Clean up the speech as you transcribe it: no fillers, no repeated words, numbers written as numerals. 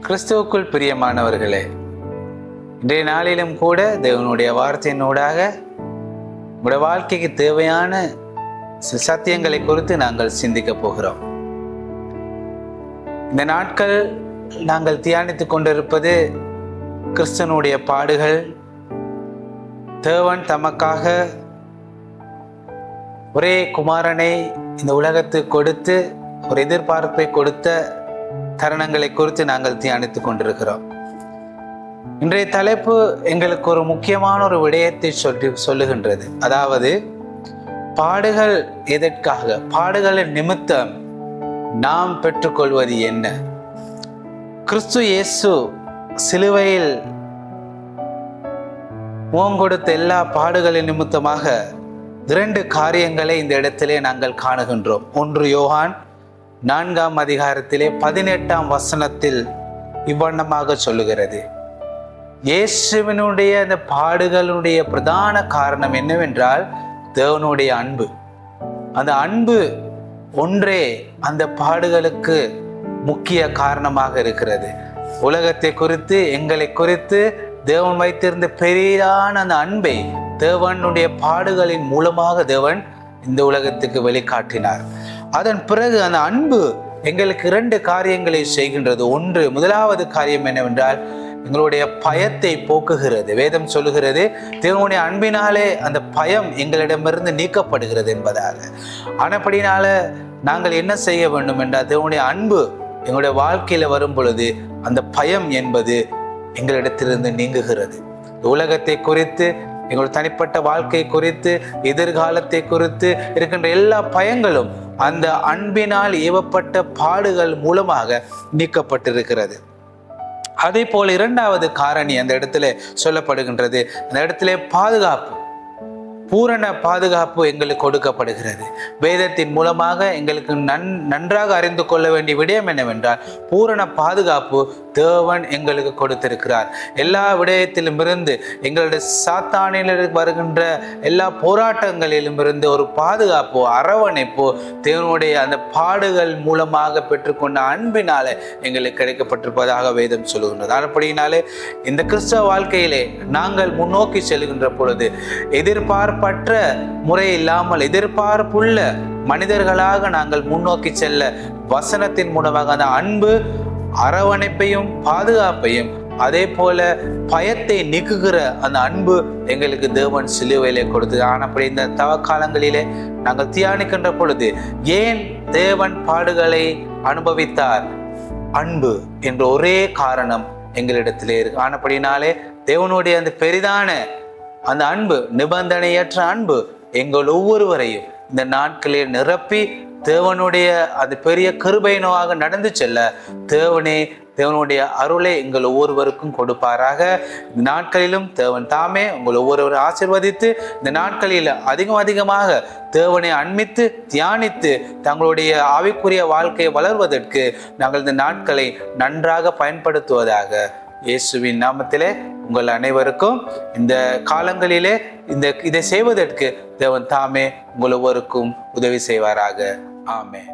கிறிஸ்துவுக்குள் பிரியமானவர்களே, இன்றைய நாளிலும் கூட தேவனுடைய வார்த்தையினூடாக உங்களுடைய வாழ்க்கைக்கு தேவையான சத்தியங்களை குறித்து நாங்கள் சிந்திக்க போகிறோம். இந்த நாட்கள் நாங்கள் தியானித்துக் கொண்டிருப்பது கிறிஸ்தனுடைய பாடுகள். தேவன் தமக்காக ஒரே குமாரனை இந்த உலகத்துக்கு கொடுத்து ஒரு எதிர்பார்ப்பை கொடுத்த தருணங்களை குறித்து நாங்கள் தியானித்துக் கொண்டிருக்கிறோம். இன்றைய தலைப்பு எங்களுக்கு ஒரு முக்கியமான ஒரு விடயத்தை சொல்லுகின்றது. அதாவது, பாடுகள் எதற்காக, பாடுகளின் நிமித்தம் நாம் பெற்றுக்கொள்வது என்ன? கிறிஸ்து இயேசு சிலுவையில் முகம் கொடுத்த எல்லா பாடுகளின் நிமித்தமாக 2 காரியங்களை இந்த இடத்திலே நாங்கள் காணுகின்றோம். 1 யோவான் 4ஆம் அதிகாரத்திலே 18ஆம் வசனத்தில் இவ்வண்ணமாக சொல்லுகிறது. இயேசுவினுடைய இந்த பாடுகளுடைய பிரதான காரணம் என்னவென்றால் தேவனுடைய அன்பு. அந்த அன்பு ஒன்றே அந்த பாடுகளுக்கு முக்கிய காரணமாக இருக்கிறது. உலகத்தை குறித்து, எங்களை குறித்து தேவன் வைத்திருந்த பெரிதான அந்த அன்பை தேவனுடைய பாடுகளின் மூலமாக தேவன் இந்த உலகத்துக்கு வெளிக்காட்டினார். அதன் பிறகு அந்த அன்பு எங்களுக்கு 2 காரியங்களை செய்கின்றது. முதலாவது காரியம் என்னவென்றால் எங்களுடைய பயத்தை போக்குகிறது. வேதம் சொல்லுகிறது, தேவனுடைய அன்பினாலே அந்த பயம் எங்களிடமிருந்து நீக்கப்படுகிறது என்பதாக. ஆனபடினால நாங்கள் என்ன செய்ய வேண்டும் என்றால், தேவனுடைய அன்பு எங்களுடைய வாழ்க்கையில வரும் பொழுது அந்த பயம் என்பது எங்களிடத்திலிருந்து நீங்குகிறது. உலகத்தை குறித்து, எங்களுடைய தனிப்பட்ட வாழ்க்கை குறித்து, எதிர்காலத்தை குறித்து இருக்கின்ற எல்லா பயங்களும் அந்த அன்பினால் ஏவப்பட்ட பாடுகள் மூலமாக நீக்கப்பட்டிருக்கிறது. அதே போல 2வது காரணி அந்த இடத்துல சொல்லப்படுகின்றது. அந்த இடத்துல பாதுகாப்பு, பூரண பாதுகாப்பு எங்களுக்கு கொடுக்கப்படுகிறது. வேதத்தின் மூலமாக எங்களுக்கு நன்றாக அறிந்து கொள்ள வேண்டிய விடயம் என்னவென்றால், பூரண பாதுகாப்பு தேவன் எங்களுக்கு கொடுத்திருக்கிறார். எல்லா விடயத்திலும் இருந்து, எங்களுடைய சாத்தானில் வருகின்ற எல்லா போராட்டங்களிலும் இருந்து ஒரு பாதுகாப்போ அரவணைப்போ தேவனுடைய அந்த பாடுகள் மூலமாக பெற்றுக்கொண்ட அன்பினாலே எங்களுக்கு கிடைக்கப்பட்டிருப்பதாக வேதம் சொல்லுகின்றது. அப்படினாலே இந்த கிறிஸ்தவ வாழ்க்கையிலே நாங்கள் முன்னோக்கி செல்கின்ற பொழுது எதிர்பார்ப்பற்ற முறை இல்லாமல் எதிர்பார்ப்புள்ள மனிதர்களாக நாங்கள் முன்னோக்கி செல்ல வசனத்தின் மூலமாக அந்த அன்பு அரவணைப்பையும் பாதுகாப்பையும் அதே போல பயத்தை நீக்குகிற அந்த அன்பு எங்களுக்கு தேவன் சிலுவையிலே கொடுத்து. ஆனப்படி இந்த தவக்காலங்களிலே நாங்கள் தியானிக்கின்ற பொழுது ஏன் தேவன் பாடுகளை அனுபவித்தார்? அன்பு என்ற ஒரே காரணம் எங்களிடத்திலே இருக்கு. ஆனப்படினாலே தேவனுடைய அந்த பெரிதான அந்த அன்பு, நிபந்தனையற்ற அன்பு எங்கள் ஒவ்வொருவரையும் இந்த நாட்களில் நிரப்பி தேவனுடைய அது பெரிய கிருபையினவாக நடந்து செல்ல தேவனுடைய அருளை எங்கள் ஒவ்வொருவருக்கும் கொடுப்பாராக. இந்த நாட்களிலும் தேவன் தாமே உங்கள் ஒவ்வொருவரும் ஆசீர்வதித்து இந்த நாட்களில் அதிகமாக தேவனை அண்மித்து தியானித்து தங்களுடைய ஆவிக்குரிய வாழ்க்கையை வளர்வதற்கு நாங்கள் இந்த நாட்களை நன்றாக பயன்படுத்துவதாக. இயேசுவின் நாமத்திலே உங்கள் அனைவருக்கும் இந்த காலங்களிலே இதை செய்வதற்கு தேவன் தாமே உங்கள் ஒவ்வொருக்கும் உதவி செய்வாராக. ஆமென்.